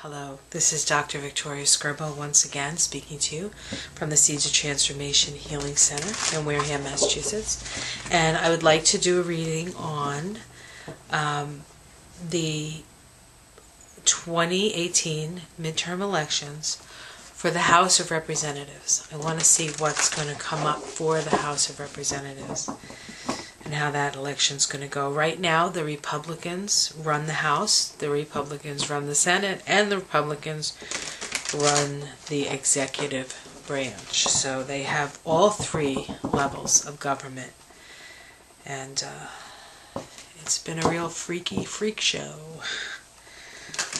Hello, this is Dr. Victoria Skirbo once again speaking to you from the Seeds of Transformation Healing Center in Wareham, Massachusetts. And I would like to do a reading on the 2018 midterm elections for the House of Representatives. I want to see what's going to come up for the House of Representatives and how that election's going to go. Right now, the Republicans run the House, the Republicans run the Senate, and the Republicans run the executive branch. So they have all three levels of government. And it's been a real freaky freak show.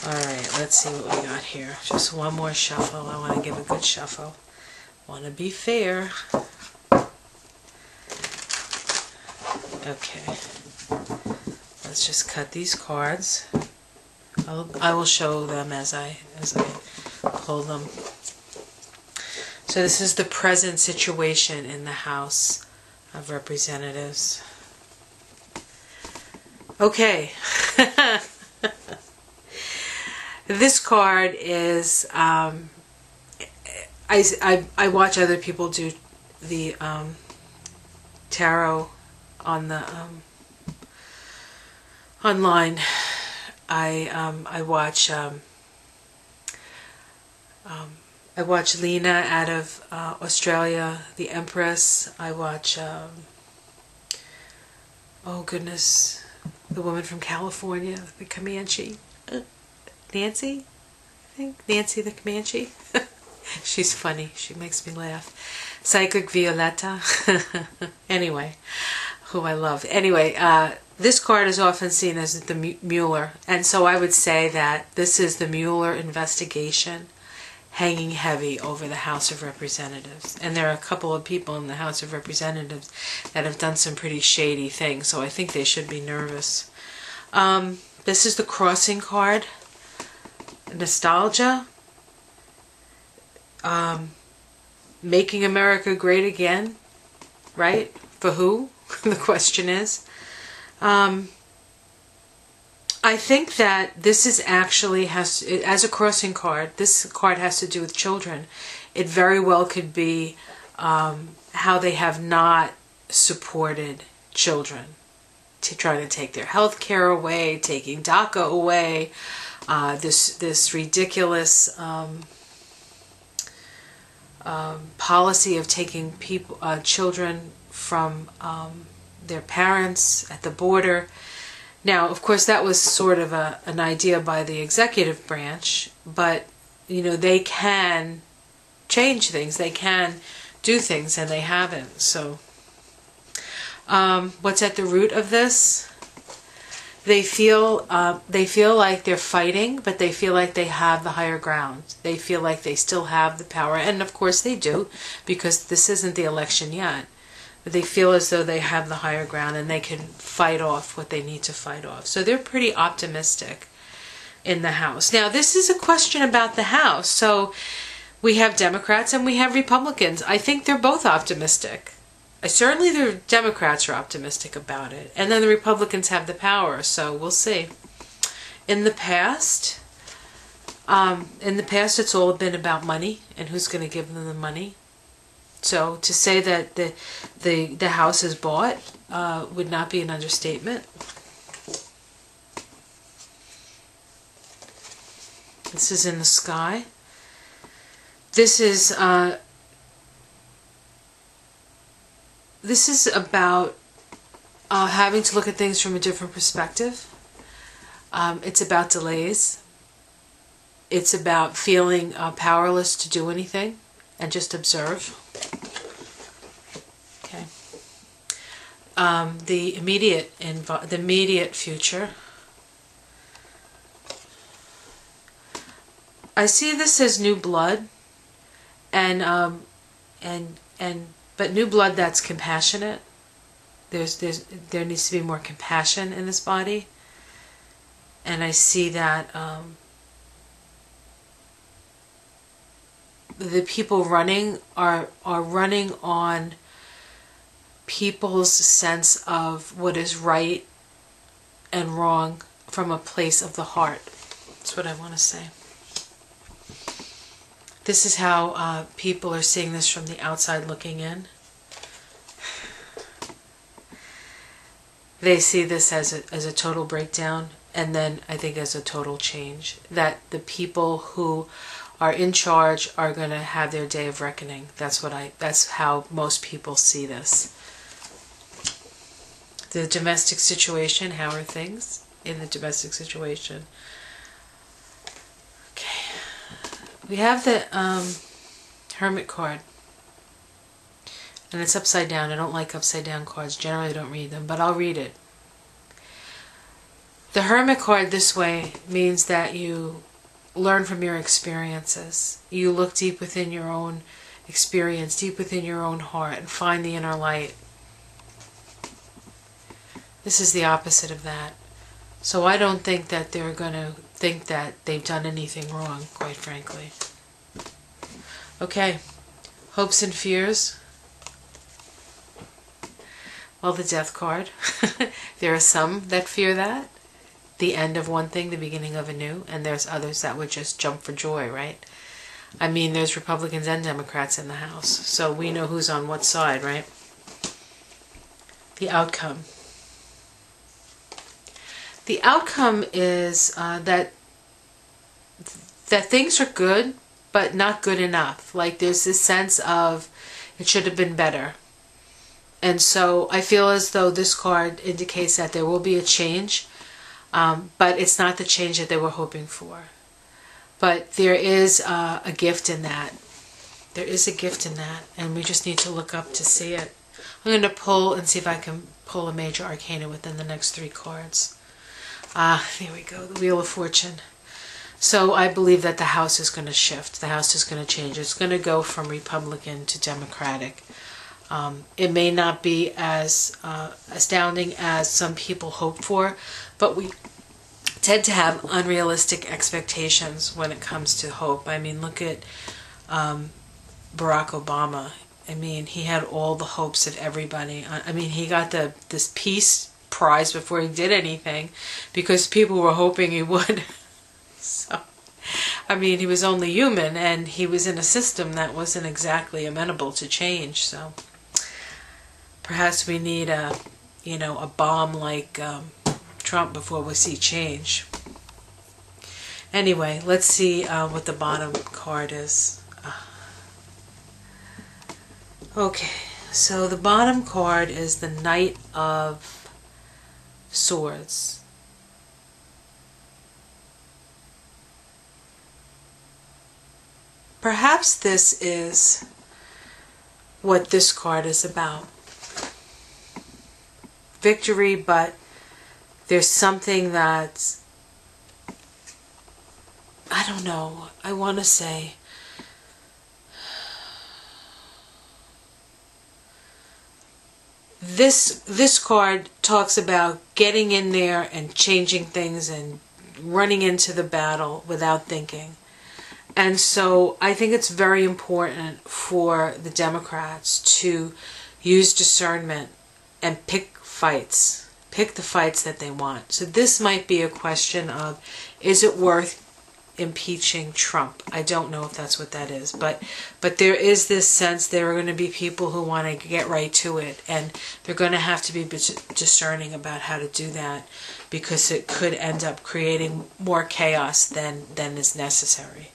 Alright, let's see what we got here. Just one more shuffle. I want to give a good shuffle. Want to be fair. Okay, let's just cut these cards. I will show them as I pull them. So this is the present situation in the House of Representatives. Okay. This card is I watch other people do the tarot on the online. I watch Lena out of Australia, the Empress. I watch oh goodness, the woman from California, the Comanche, Nancy, I think Nancy the Comanche. She's funny. She makes me laugh. Psychic Violetta. Anyway, who I love. Anyway, this card is often seen as the Mueller, and so I would say that this is the Mueller investigation hanging heavy over the House of Representatives. And there are a couple of people in the House of Representatives that have done some pretty shady things, so I think they should be nervous. This is the crossing card. Nostalgia. Making America great again, right? For who? The question is. I think that this is actually as a crossing card, this card has to do with children. It very well could be how they have not supported children, to try to take their health care away, taking DACA away, this ridiculous policy of taking children from their parents at the border. Now, of course, that was sort of an idea by the executive branch, but you know, they can change things, they can do things, and they haven't. So what's at the root of this? They feel like they're fighting, but they feel like they have the higher ground. They feel like they still have the power, and of course they do, because this isn't the election yet. But they feel as though they have the higher ground and they can fight off what they need to fight off. So they're pretty optimistic in the House. Now, this is a question about the House. So we have Democrats and we have Republicans. I think they're both optimistic. Certainly the Democrats are optimistic about it. And then the Republicans have the power, so we'll see. In the past, it's all been about money and who's going to give them the money. So to say that the House is bought would not be an understatement. This is in the sky. This is about having to look at things from a different perspective. It's about delays. It's about feeling powerless to do anything and just observe. Okay. The immediate future. I see this as new blood, but new blood that's compassionate. There needs to be more compassion in this body, and I see that the people running are running on people's sense of what is right and wrong from a place of the heart. That's what I want to say. This is how people are seeing this from the outside looking in. They see this as a total breakdown, and then I think as a total change. That the people who are in charge are going to have their day of reckoning. That's how most people see this. The domestic situation, how are things in the domestic situation? Okay. We have the Hermit card. And it's upside down. I don't like upside down cards. Generally I don't read them, but I'll read it. The Hermit card this way means that you learn from your experiences. You look deep within your own experience, deep within your own heart, and find the inner light. This is the opposite of that. So I don't think that they're going to think that they've done anything wrong, quite frankly. Okay, hopes and fears. Well, the Death card. There are some that fear that. The end of one thing, the beginning of a new. And there's others that would just jump for joy, right? I mean, there's Republicans and Democrats in the House. So we know who's on what side, right? The outcome. The outcome is that things are good, but not good enough. Like there's this sense of it should have been better. And so I feel as though this card indicates that there will be a change, but it's not the change that they were hoping for. But there is a gift in that. There is a gift in that, and we just need to look up to see it. I'm going to pull and see if I can pull a major arcana within the next 3 cards. There we go, the Wheel of Fortune. So I believe that the House is going to shift. The House is going to change. It's going to go from Republican to Democratic. It may not be as astounding as some people hope for, but we tend to have unrealistic expectations when it comes to hope. I mean, look at Barack Obama. I mean, he had all the hopes of everybody. I mean, he got this peace prize before he did anything because people were hoping he would. So, I mean, he was only human, and he was in a system that wasn't exactly amenable to change. So perhaps we need a bomb like Trump before we see change. Anyway, let's see what the bottom card is. Okay, so the bottom card is the Knight of Swords. Perhaps this is what this card is about. Victory, but there's something that's, I don't know, I want to say, this card talks about getting in there and changing things and running into the battle without thinking. And so I think it's very important for the Democrats to use discernment and pick fights. Pick the fights that they want. So this might be a question of, is it worth impeaching Trump? I don't know if that's what that is. But there is this sense there are going to be people who want to get right to it. And they're going to have to be discerning about how to do that, because it could end up creating more chaos than is necessary.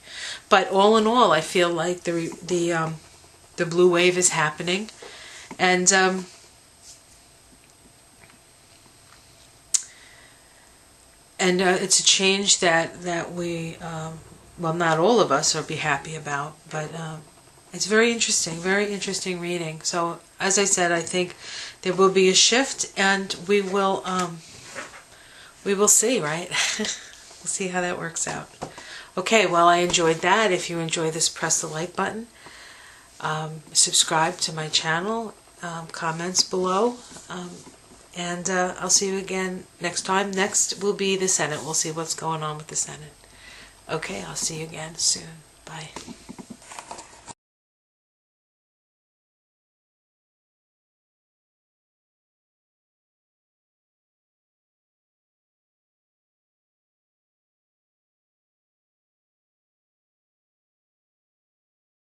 But all in all, I feel like the blue wave is happening, and it's a change that we, well, not all of us will be happy about, but it's very interesting reading. So as I said, I think there will be a shift, and we will see, right? We'll see how that works out. Okay, well, I enjoyed that. If you enjoy this, press the like button. Subscribe to my channel. Comments below. And I'll see you again next time. Next will be the Senate. We'll see what's going on with the Senate. Okay, I'll see you again soon. Bye.